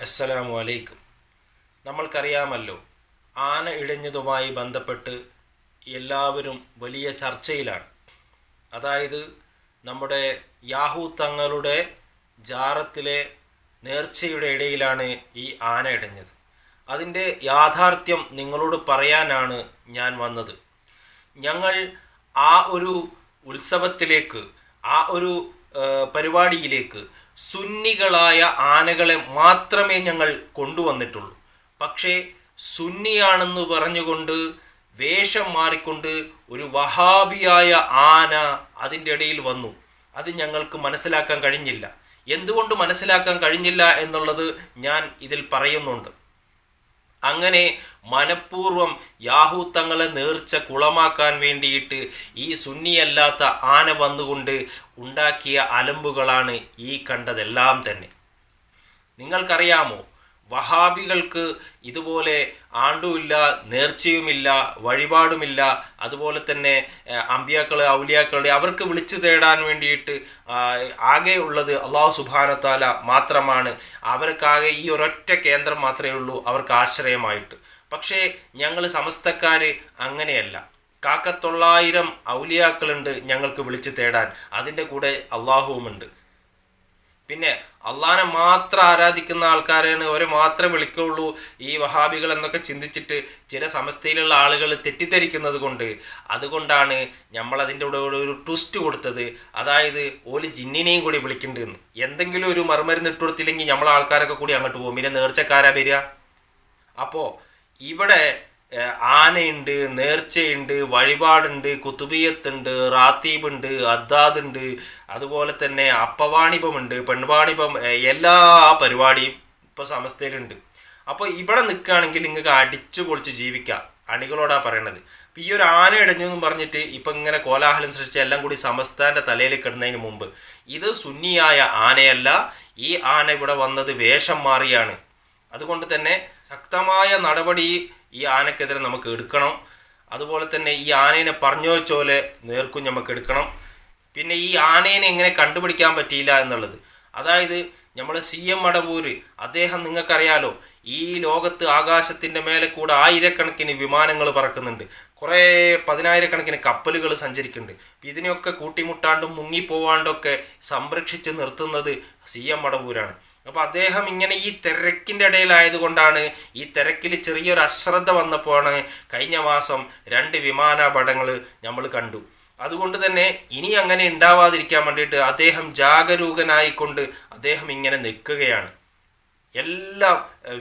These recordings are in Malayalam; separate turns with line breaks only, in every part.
അസ്സലാമു അലൈക്കും. നമ്മൾക്കറിയാമല്ലോ, ആന ഇഴഞ്ഞതുമായി ബന്ധപ്പെട്ട് എല്ലാവരും വലിയ ചർച്ചയിലാണ്. അതായത് നമ്മുടെ യാഹൂ തങ്ങളുടെ ജാറത്തിലെ നേർച്ചയുടെ ഇടയിലാണ് ഈ ആന ഇടഞ്ഞത്. അതിൻ്റെ യാഥാർത്ഥ്യം നിങ്ങളോട് പറയാനാണ് ഞാൻ വന്നത്. ഞങ്ങൾ ആ ഒരു ഉത്സവത്തിലേക്ക്, ആ ഒരു പരിപാടിയിലേക്ക് സുന്നികളായ ആനകളെ മാത്രമേ ഞങ്ങൾ കൊണ്ടുവന്നിട്ടുള്ളൂ. പക്ഷേ സുന്നിയാണെന്ന് പറഞ്ഞുകൊണ്ട് വേഷം മാറിക്കൊണ്ട് ഒരു വഹാബിയായ ആന അതിൻ്റെ ഇടയിൽ വന്നു. അത് ഞങ്ങൾക്ക് മനസ്സിലാക്കാൻ കഴിഞ്ഞില്ല. എന്തുകൊണ്ട് മനസ്സിലാക്കാൻ കഴിഞ്ഞില്ല എന്നുള്ളത് ഞാൻ ഇതിൽ പറയുന്നുണ്ട്. അങ്ങനെ മനഃപൂർവ്വം യാഹൂ തങ്ങളെ നേർച്ച കുളമാക്കാൻ വേണ്ടിയിട്ട് ഈ സുന്നിയല്ലാത്ത ആന വന്നുകൊണ്ട് ഉണ്ടാക്കിയ അലമ്പുകളാണ് ഈ കണ്ടതെല്ലാം തന്നെ. നിങ്ങൾക്കറിയാമോ, വഹാബികൾക്ക് ഇതുപോലെ ആണ്ടുമില്ല, നേർച്ചയുമില്ല, വഴിപാടുമില്ല. അതുപോലെ തന്നെ അമ്പിയാക്കൾ, ഔലിയാക്കളുടെ അവർക്ക് വിളിച്ചു തേടാൻ വേണ്ടിയിട്ട് ആകെ ഉള്ളത് അള്ളാഹു സുബ്ഹാനഹു വ തആല മാത്രമാണ്. അവർക്കാകെ ഈ ഒരൊറ്റ കേന്ദ്രം മാത്രമേ ഉള്ളൂ അവർക്ക് ആശ്രയമായിട്ട്. പക്ഷേ ഞങ്ങൾ സമസ്തക്കാർ അങ്ങനെയല്ല. 900 ഔലിയാക്കളുണ്ട് ഞങ്ങൾക്ക് വിളിച്ചു തേടാൻ. അതിൻ്റെ കൂടെ അള്ളാഹുവുമുണ്ട്. പിന്നെ അള്ളാഹനെ മാത്രം ആരാധിക്കുന്ന ആൾക്കാരാണ്, അവരെ മാത്രമേ വിളിക്കുള്ളൂ ഈ വഹാബികൾ എന്നൊക്കെ ചിന്തിച്ചിട്ട് ചില സമസ്തയിലുള്ള ആളുകൾ തെറ്റിദ്ധരിക്കുന്നത് കൊണ്ട്, അതുകൊണ്ടാണ് നമ്മളതിൻ്റെ കൂടെ ഒരു ട്വിസ്റ്റ് കൊടുത്തത്. അതായത് ഓല് ജിന്നിനെയും കൂടി വിളിക്കേണ്ടതെന്ന്. എന്തെങ്കിലും ഒരു മറുമരുന്ന് ഇട്ട് കൊടുത്തില്ലെങ്കിൽ നമ്മളെ ആൾക്കാരൊക്കെ കൂടി അങ്ങോട്ട് പോകും. പിന്നെ നേർച്ചക്കാരാ വരിക. അപ്പോൾ ഇവിടെ ആനയുണ്ട്, നേർച്ചയുണ്ട്, വഴിപാടുണ്ട്, കുത്തുബിയത്തുണ്ട്, റാത്തീബുണ്ട്, അദ്ദാദുണ്ട്, അതുപോലെ തന്നെ അപ്പവാണിപമുണ്ട്, പെൺവാണിപം, എല്ലാ പരിപാടിയും ഇപ്പോൾ സമസ്തയിലുണ്ട്. അപ്പോൾ ഇവിടെ നിൽക്കുകയാണെങ്കിൽ നിങ്ങൾക്ക് അടിച്ചു പൊളിച്ച് ജീവിക്കാം. അണികളോടാ പറയണത്. അപ്പോൾ ഈ ഒരു ആന ഇടഞ്ഞു എന്നും പറഞ്ഞിട്ട് ഇപ്പം ഇങ്ങനെ കോലാഹലം സൃഷ്ടിച്ച് എല്ലാം കൂടി സമസ്താൻ്റെ തലയിൽ കിടന്നതിന് മുമ്പ്, ഇത് സുന്നിയായ ആനയല്ല. ഈ ആന ഇവിടെ വന്നത് വേഷം മാറിയാണ്. അതുകൊണ്ട് തന്നെ ശക്തമായ നടപടി ഈ ആനക്കെതിരെ നമുക്ക് എടുക്കണം. അതുപോലെ തന്നെ ഈ ആനേനെ പറഞ്ഞു വെച്ചോലെ നേർക്കും നമുക്ക് എടുക്കണം. പിന്നെ ഈ ആനേനെ എങ്ങനെ കണ്ടുപിടിക്കാൻ പറ്റിയില്ല എന്നുള്ളത്, അതായത് നമ്മൾ CM മടവൂര് അദ്ദേഹം, നിങ്ങൾക്കറിയാലോ, ഈ ലോകത്ത് ആകാശത്തിൻ്റെ മേലെ കൂടെ ആയിരക്കണക്കിന് വിമാനങ്ങൾ പറക്കുന്നുണ്ട്, കുറേ 10,000-കണക്കിന് കപ്പലുകൾ സഞ്ചരിക്കുന്നുണ്ട്. ഇതിനെയൊക്കെ കൂട്ടിമുട്ടാണ്ടും മുങ്ങിപ്പോവാണ്ടൊക്കെ സംരക്ഷിച്ച് നിർത്തുന്നത് CM മടവൂരാണ്. അപ്പോൾ അദ്ദേഹം ഇങ്ങനെ ഈ തിരക്കിൻ്റെ ഇടയിലായതുകൊണ്ടാണ്, ഈ തിരക്കിൽ ചെറിയൊരു അശ്രദ്ധ വന്നപ്പോഴാണ് കഴിഞ്ഞ മാസം 2 വിമാനാപകടങ്ങൾ നമ്മൾ കണ്ടു. അതുകൊണ്ട് തന്നെ ഇനി അങ്ങനെ ഉണ്ടാവാതിരിക്കാൻ വേണ്ടിയിട്ട് അദ്ദേഹം ജാഗരൂകനായിക്കൊണ്ട് അദ്ദേഹം ഇങ്ങനെ നിൽക്കുകയാണ്. എല്ലാ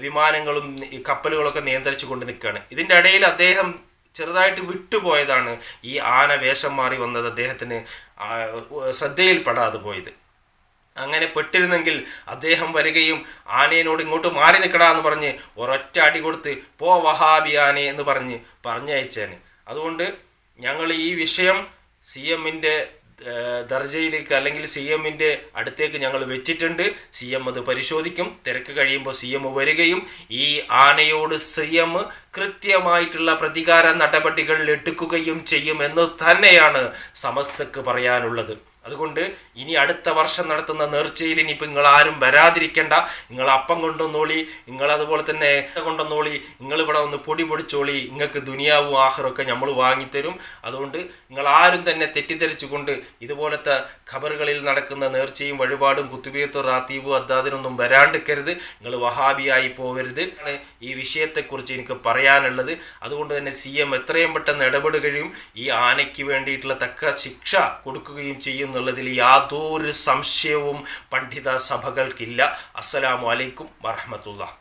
വിമാനങ്ങളും കപ്പലുകളൊക്കെ നിയന്ത്രിച്ചു കൊണ്ട് നിൽക്കുകയാണ്. ഇതിൻ്റെ ഇടയിൽ അദ്ദേഹം ചെറുതായിട്ട് വിട്ടുപോയതാണ് ഈ ആന വേഷം മാറി വന്നത് അദ്ദേഹത്തിന് ശ്രദ്ധയിൽപ്പെടാതെ പോയത്. അങ്ങനെ പെട്ടിരുന്നെങ്കിൽ അദ്ദേഹം വരികയും ആനേനോട് ഇങ്ങോട്ട് മാറി നിൽക്കടാ എന്ന് പറഞ്ഞ് ഒരൊറ്റ അടി കൊടുത്ത് പോ വഹാബി ആനെ എന്ന് പറഞ്ഞയച്ചേന്. അതുകൊണ്ട് ഞങ്ങൾ ഈ വിഷയം CMൻ്റെ ദർജയിലേക്ക്, അല്ലെങ്കിൽ CMൻ്റെ അടുത്തേക്ക് ഞങ്ങൾ വെച്ചിട്ടുണ്ട്. CM അത് പരിശോധിക്കും. തിരക്ക് കഴിയുമ്പോൾ CM വരികയും ഈ ആനയോട് CM കൃത്യമായിട്ടുള്ള പ്രതികാര നടപടികൾ എടുക്കുകയും ചെയ്യും എന്ന് തന്നെയാണ് സമസ്തക്ക് പറയാനുള്ളത്. അതുകൊണ്ട് ഇനി അടുത്ത വർഷം നടത്തുന്ന നേർച്ചയിൽ ഇനിയിപ്പോൾ നിങ്ങൾ ആരും വരാതിരിക്കേണ്ട. നിങ്ങൾ അപ്പം കൊണ്ടുവന്നോളി, നിങ്ങൾ അതുപോലെ തന്നെ കൊണ്ടുവന്നോളി, നിങ്ങളിവിടെ ഒന്ന് പൊടി പൊടിച്ചോളി, നിങ്ങൾക്ക് ദുനിയാവും ആഖിറൊക്കെ നമ്മൾ വാങ്ങിത്തരും. അതുകൊണ്ട് നിങ്ങൾ ആരും തന്നെ തെറ്റിദ്ധരിച്ചുകൊണ്ട് ഇതുപോലത്തെ ഖബറുകളിൽ നടക്കുന്ന നേർച്ചയും വഴിപാടും കുത്തുബിയത്തും റാത്തീബും അദ്ദാദിനൊന്നും വരാണ്ടിരിക്കരുത്. നിങ്ങൾ വഹാബിയായി പോവരുത്. ഈ വിഷയത്തെക്കുറിച്ച് എനിക്ക് പറയാനുള്ളത്. അതുകൊണ്ട് തന്നെ CM എത്രയും പെട്ടെന്ന് ഇടപെടുകയും ഈ ആനയ്ക്ക് വേണ്ടിയിട്ടുള്ള തക്ക ശിക്ഷ കൊടുക്കുകയും ചെയ്യുന്നുള്ളതിൽ യാതൊരു സംശയവും പണ്ഡിത സഭകൾക്കില്ല. അസ്സലാമു അലൈക്കും വറഹ്മത്തുള്ളാഹി.